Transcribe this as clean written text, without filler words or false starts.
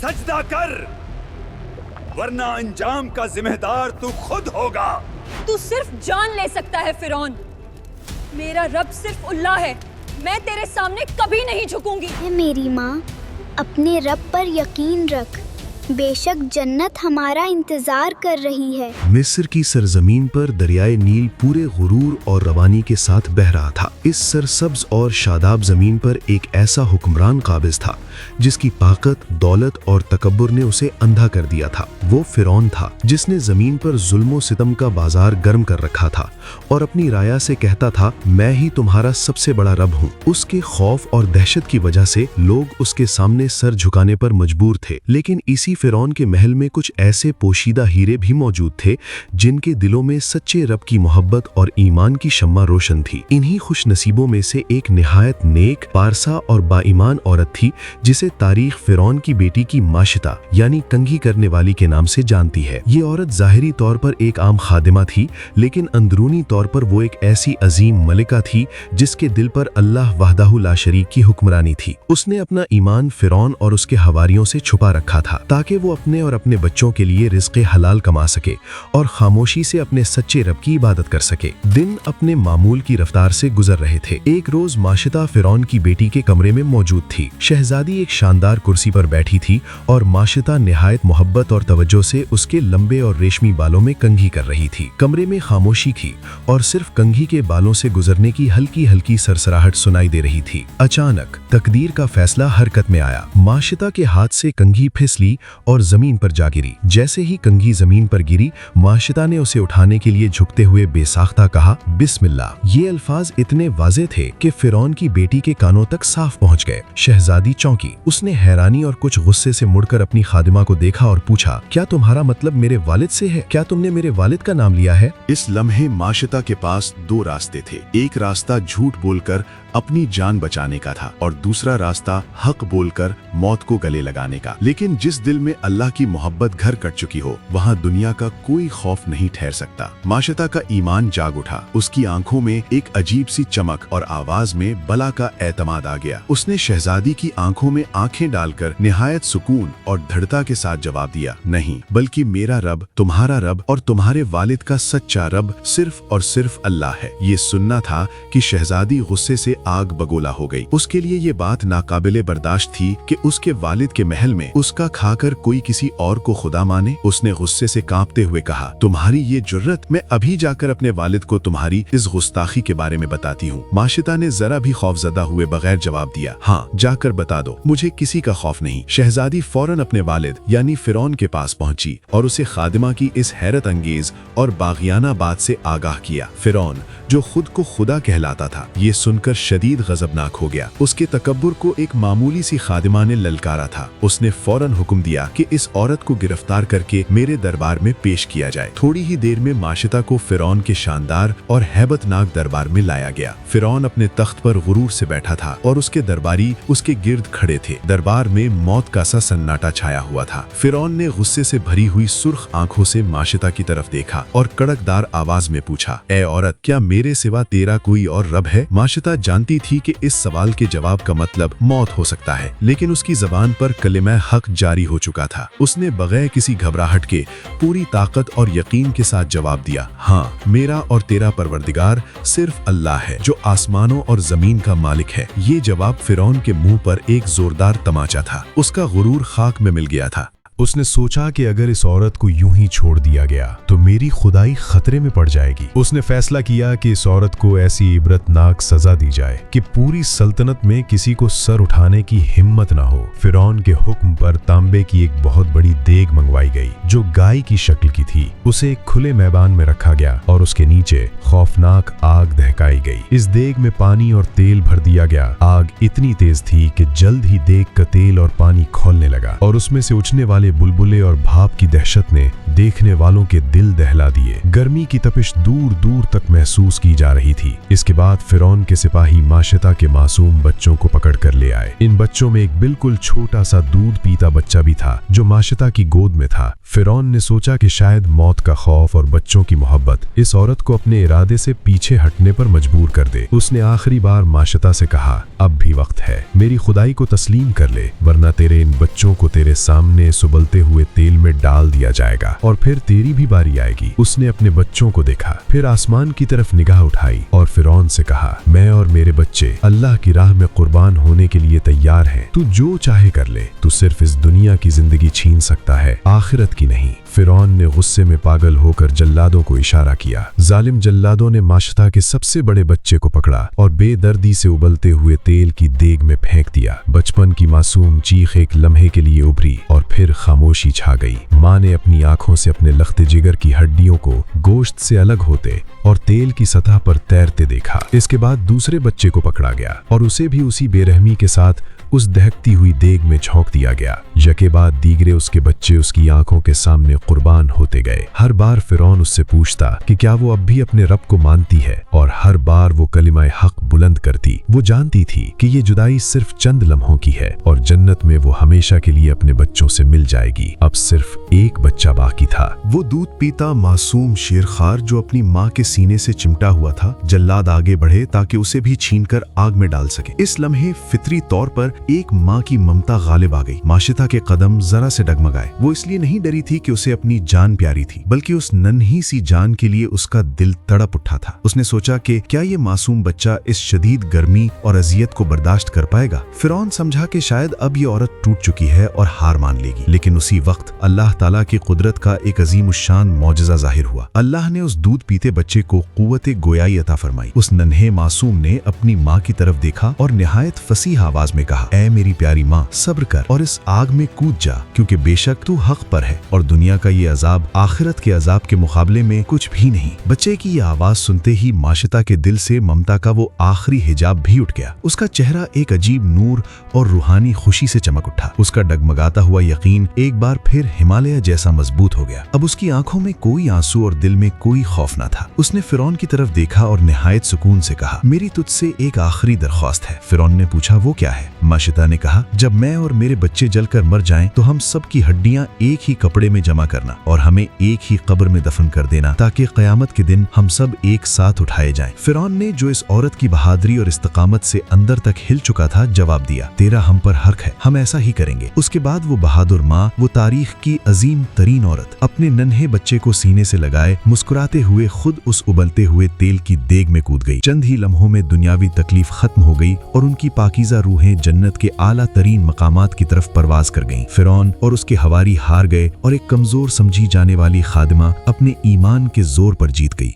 सजदा कर, वरना अंजाम का जिम्मेदार तू खुद होगा। तू सिर्फ जान ले सकता है फिरौन, मेरा रब सिर्फ अल्लाह है। मैं तेरे सामने कभी नहीं झुकूंगी। है मेरी माँ, अपने रब पर यकीन रख, बेशक जन्नत हमारा इंतजार कर रही है। मिस्र की सरजमीन पर दरियाए नील पूरे गुरूर और रवानी के साथ बह रहा था। इस सरसब्ज और शादाब जमीन पर एक ऐसा हुक्मरान काबिज था जिसकी ताकत, दौलत और तकब्बुर ने उसे अंधा कर दिया था। वो फिरौन था जिसने जमीन पर जुल्म सितम का बाजार गर्म कर रखा था और अपनी राया से कहता था, मैं ही तुम्हारा सबसे बड़ा रब हूँ। उसके खौफ और दहशत की वजह से लोग उसके सामने सर झुकाने पर मजबूर थे। लेकिन इसी फिरौन के महल में कुछ ऐसे पोशीदा हीरे भी मौजूद थे जिनके दिलों में सच्चे रब की मोहब्बत और ईमान की शम्मा रोशन थी। इन्हीं खुश नसीबों में से एक निहायत नेक, पारसा और बाईमान औरत थी जिसे तारीख फिरौन की बेटी की माशिता यानी कंघी करने वाली के नाम से जानती है। ये औरत जाहिरी तौर पर एक आम खादिमा थी, लेकिन अंदरूनी तौर पर वो एक ऐसी अजीम मलिका थी जिसके दिल पर अल्लाह वहदहू ला शरीक की हुक्मरानी थी। उसने अपना ईमान फिरौन और उसके हवारियों से छुपा रखा था ताकि वो अपने और अपने बच्चों के लिए रिज़्क़े हलाल कमा सके और खामोशी से अपने सच्चे रब की इबादत कर सके। दिन अपने मामूल की रफ्तार से गुजर रहे थे। एक रोज माशिता फिरौन की बेटी के कमरे में मौजूद थी। शहजादी एक शानदार कुर्सी पर बैठी थी और माशिता निहायत मोहब्बत और तवज्जो से उसके लंबे और रेशमी बालों में कंघी कर रही थी। कमरे में खामोशी थी और सिर्फ कंघी के बालों से गुजरने की हल्की हल्की सरसराहट सुनाई दे रही थी। अचानक तकदीर का फैसला हरकत में आया। माशिता के हाथ से कंघी फिसली और जमीन पर जा गिरी। जैसे ही कंघी जमीन पर गिरी, माशिता ने उसे उठाने के लिए झुकते हुए बेसाख्ता कहा, बिस्मिल्लाह। ये अल्फाज इतने वाज़े थे कि फिरौन की बेटी के कानों तक साफ पहुंच गए। शहजादी चौंकी। उसने हैरानी और कुछ गुस्से से मुड़कर अपनी खादिमा को देखा और पूछा, क्या तुम्हारा मतलब मेरे वालिद से है? क्या तुमने मेरे वालिद का नाम लिया है? इस लम्हे माशिता के पास दो रास्ते थे। एक रास्ता झूठ बोलकर अपनी जान बचाने का था और दूसरा रास्ता हक बोलकर मौत को गले लगाने का। लेकिन जिस दिल में अल्लाह की मोहब्बत घर कर चुकी हो, वहाँ दुनिया का कोई खौफ नहीं ठहर सकता। माशिता का ईमान जाग उठा। उसकी आंखों में एक अजीब सी चमक और आवाज में बला का एतमाद आ गया। उसने शहजादी की आंखों में आंखें डालकर निहायत सुकून और दृढ़ता के साथ जवाब दिया, नहीं, बल्कि मेरा रब, तुम्हारा रब और तुम्हारे वालिद का सच्चा रब सिर्फ और सिर्फ अल्लाह है। ये सुनना था कि शहजादी गुस्से से आग बगोला हो गई। उसके लिए ये बात नाकाबिले बर्दाश्त थी कि उसके वालिद के महल में उसका खाकर कोई किसी और को खुदा माने। उसने गुस्से से कांपते हुए कहा, तुम्हारी ये जुर्रत, मैं अभी जाकर अपने वालिद को तुम्हारी इस गुस्ताखी के बारे में बताती हूँ। माशिता ने जरा भी खौफजदा हुए बगैर जवाब दिया, हाँ, जाकर बता दो, मुझे किसी का खौफ नहीं। शहजादी फौरन अपने वालिद यानी फिरौन के पास पहुंची और उसे खादिमा की इस हैरत अंगेज और बागियाना बात से आगाह किया। फिरौन, जो खुद को खुदा कहलाता था, ये सुनकर शदीद गजबनाक हो गया। उसके तकब्बुर को एक मामूली सी खादिमा ने ललकारा था। उसने फौरन हुक्म दिया कि इस औरत को गिरफ्तार करके मेरे दरबार में पेश किया जाए। थोड़ी ही देर में माशिता को फिरौन के शानदार और हैबतनाक दरबार में लाया गया। फिरौन अपने तख्त पर गुरूर से बैठा था और उसके दरबारी उसके गिर्द खड़े थे। दरबार में मौत का सा सन्नाटा छाया हुआ था। फिरौन ने गुस्से से भरी हुई सुर्ख आंखों से माशिता की तरफ देखा और कड़कदार आवाज में पूछा, ए औरत, क्या मेरे सिवा तेरा कोई और रब है? माशिता जानती थी कि इस सवाल के जवाब का मतलब मौत हो सकता है, लेकिन उसकी जबान पर कलिमा हक जारी हो चुका था। उसने बगैर किसी घबराहट के पूरी ताकत और यकीन के साथ जवाब दिया, हाँ, मेरा और तेरा परवरदिगार सिर्फ अल्लाह है जो आसमानों और जमीन का मालिक है। ये जवाब फिरौन के मुंह पर एक जोरदार तमाचा था। उसका गुरूर खाक में मिल गया था। उसने सोचा कि अगर इस औरत को यूं ही छोड़ दिया गया तो मेरी खुदाई खतरे में पड़ जाएगी। उसने फैसला किया कि इस औरत को ऐसी इबरतनाक सजा दी जाए कि पूरी सल्तनत में किसी को सर उठाने की हिम्मत ना हो। फिरौन के हुक्म पर तांबे की एक बहुत बड़ी देग मंगवाई गई जो गाय की शक्ल की थी। उसे एक खुले मैदान में रखा गया और उसके नीचे खौफनाक आग दहकाई गई। इस देग में पानी और तेल भर दिया गया। आग इतनी तेज थी कि जल्द ही देग का तेल और पानी खौलने लगा और उसमें से उछने वाले बुलबुले और भाप की दहशत ने देखने वालों के दिल दहला दिए। गर्मी की तपिश दूर दूर तक महसूस की जा रही थी। इसके बाद फिरौन के सिपाही माशिता के मासूम बच्चों को पकड़ कर ले आए। इन बच्चों में एक बिल्कुल छोटा सा दूध पीता बच्चा भी था जो माशिता की गोद में था। फिरौन ने सोचा कि शायद मौत का खौफ और बच्चों की मोहब्बत इस औरत को अपने इरादे से पीछे हटने पर मजबूर कर दे। उसने आखिरी बार माशिता से कहा, अब भी वक्त है, मेरी खुदाई को तस्लीम कर ले, वरना तेरे इन बच्चों को तेरे सामने सुबलते हुए तेल में डाल दिया जाएगा और फिर तेरी भी बारी आएगी। उसने अपने बच्चों को देखा, फिर आसमान की तरफ निगाह उठाई और फिरौन से कहा, मैं और मेरे बच्चे अल्लाह की राह में कुर्बान होने के लिए तैयार हैं। तू जो चाहे कर ले, तू सिर्फ इस दुनिया की जिंदगी छीन सकता है, आखिरत की नहीं। फिरौन ने गुस्से में पागल होकर जल्लादों को इशारा किया। जालिम जल्लादों ने माशिता के सबसे बड़े बच्चे को पकड़ा और बेदर्दी से उबलते हुए तेल की देग में फेंक दिया। बचपन की मासूम चीख एक लम्हे के लिए उभरी और फिर खामोशी छा गई। माँ ने अपनी आंखों से अपने लख्ते जिगर की हड्डियों को गोश्त से अलग होते और तेल की सतह पर तैरते देखा। इसके बाद दूसरे बच्चे को पकड़ा गया और उसे भी उसी बेरहमी के साथ उस दहकती हुई देग में झोंक दिया गया। यके बाद दीगरे उसके बच्चे उसकी आंखों के सामने कुर्बान होते गए। हर बार फिरौन उससे पूछता कि क्या वो अब भी अपने रब को मानती है, और हर बार वो कलिमाए हक बुलंद करती। वो जानती थी कि ये जुदाई सिर्फ चंद लम्हों की है और जन्नत में वो हमेशा के लिए अपने बच्चों से मिल जाएगी। अब सिर्फ एक बच्चा बाकी था। वो दूध पीता मासूम शेरखार जो अपनी माँ के सीने से चिमटा हुआ था। जल्लाद आगे बढ़े ताकि उसे भी छीनकर आग में डाल सके। इस लम्हे फितरी तौर पर एक माँ की ममता गालिब आ गई। माशिता के कदम जरा से डगमगाए। वो इसलिए नहीं डरी थी कि उसे अपनी जान प्यारी थी, बल्कि उस नन्ही सी जान के लिए उसका दिल तड़प उठा था। उसने सोचा कि क्या ये मासूम बच्चा इस शदीद गर्मी और अजियत को बर्दाश्त कर पाएगा। फिरौन समझा कि शायद अब ये औरत टूट चुकी है और हार मान लेगी, लेकिन उसी वक्त अल्लाह ताला की कुदरत का एक अजीमुश्शान मौजज़ा जाहिर हुआ। अल्लाह ने उस दूध पीते बच्चे को कुव्वते गोयाई अता फरमाई। उस नन्हे मासूम ने अपनी माँ की तरफ देखा और निहायत फसीह आवाज में कहा, ऐ मेरी प्यारी माँ, सब्र कर और इस आग में कूद जा, क्योंकि बेशक तू हक पर है और दुनिया का ये अजाब आखिरत के अजाब के मुकाबले में कुछ भी नहीं। बच्चे की ये आवाज सुनते ही माशिता के दिल से ममता का वो आखिरी हिजाब भी उठ गया। उसका चेहरा एक अजीब नूर और रूहानी खुशी से चमक उठा। उसका डगमगाता हुआ यकीन एक बार फिर हिमालय जैसा मजबूत हो गया। अब उसकी आंखों में कोई आंसू और दिल में कोई खौफ न था। उसने फिरौन की तरफ देखा और निहायत सुकून से कहा, मेरी तुझसे एक आखिरी दरख्वास्त है। फिरौन ने पूछा, वो क्या है? माशिता ने कहा, जब मैं और मेरे बच्चे जलकर मर जाएं तो हम सब की हड्डियां एक ही कपड़े में जमा करना और हमें एक ही कब्र में दफन कर देना, ताकि क़यामत के दिन हम सब एक साथ उठाए जाएं। फिरौन ने, जो इस औरत की बहादुरी और इस्तकामत से अंदर तक हिल चुका था, जवाब दिया, तेरा हम पर हक है, हम ऐसा ही करेंगे। उसके बाद वो बहादुर माँ, वो तारीख की अजीम तरीन औरत, अपने नन्हे बच्चे को सीने से लगाए मुस्कुराते हुए खुद उस उबलते हुए तेल की देग में कूद गई। चंद ही लम्हों में दुनियावी तकलीफ खत्म हो गई और उनकी पाकीज़ा रूहें जन्नत के आला तरीन मकामात की तरफ परवाज कर गईं। फिरौन और उसके हवारी हार गए और एक कमजोर समझी जाने वाली खादिमा अपने ईमान के जोर पर जीत गई।